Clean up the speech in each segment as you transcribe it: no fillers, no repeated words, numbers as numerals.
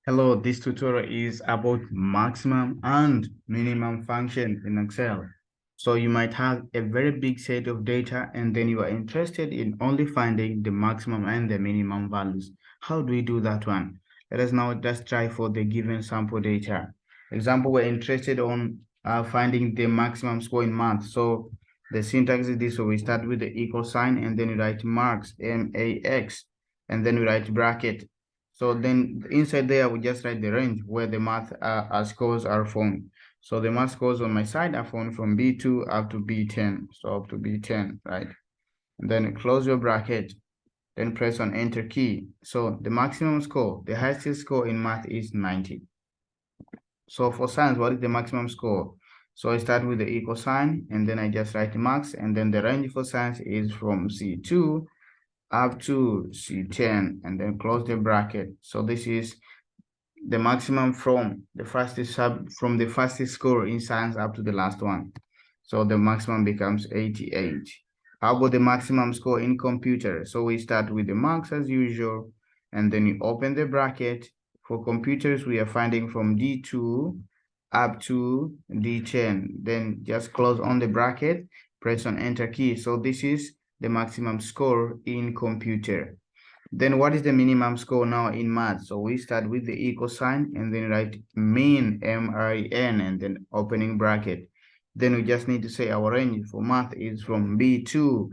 Hello, this tutorial is about maximum and minimum function in Excel. So you might have a very big set of data and then you are interested in only finding the maximum and the minimum values. How do we do that one? Let us now just try for the given sample data. Example, we're interested on finding the maximum score in math. So the syntax is this. So we start with the equal sign and then we write max, M-A-X, and then we write bracket. So then inside there, we just write the range where the math scores are found. So the math scores on my side are found from B2 up to B10. So up to B10, right? And then close your bracket, then press on enter key. So the maximum score, the highest score in math is 90. So for science, what is the maximum score? So I start with the equal sign and then I just write max, and then the range for science is from C2 up to C10 and then close the bracket. So this is the maximum from the fastest score in science up to the last one. So the maximum becomes 88. How about the maximum score in computer? So we start with the max as usual, and then you open the bracket. For computers, we are finding from D2 up to D10. Then just close on the bracket, press on enter key. So this is the maximum score in computer. Then what is the minimum score now in math? So we start with the equal sign and then write min, M-I-N, and then opening bracket. Then we just need to say our range for math is from B2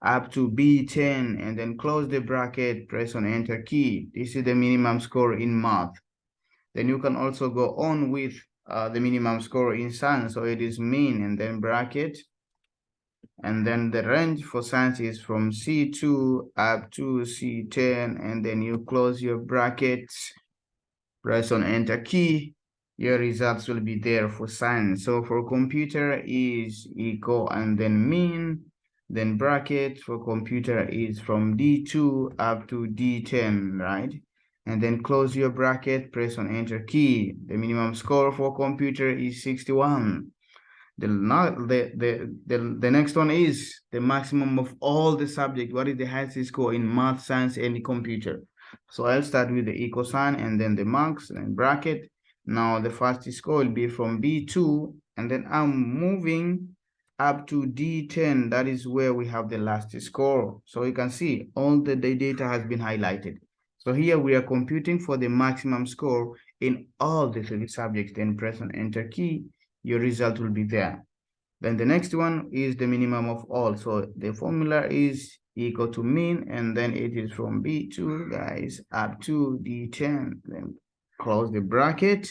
up to B10 and then close the bracket, press on enter key. This is the minimum score in math. Then you can also go on with the minimum score in science. So it is min and then bracket. And then the range for science is from C2 up to C10, and then you close your brackets, press on enter key, your results will be there for science. So for computer is equal and then min, then bracket for computer is from D2 up to D10, right? And then close your bracket, press on enter key. The minimum score for computer is 61. The next one is the maximum of all the subject. What is the highest score in math, science, and computer? So I'll start with the equal sign and then the max and bracket. Now the first score will be from B2, and then I'm moving up to D10. That is where we have the last score. So you can see all the data has been highlighted. So here we are computing for the maximum score in all the three subjects. Then press on enter key, your result will be there. Then the next one is the minimum of all. So the formula is equal to min, and then it is from B2, guys, up to D10. Then close the bracket,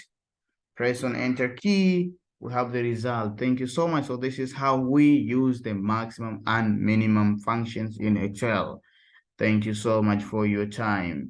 press on enter key, we have the result. Thank you so much. So this is how we use the maximum and minimum functions in Excel. Thank you so much for your time.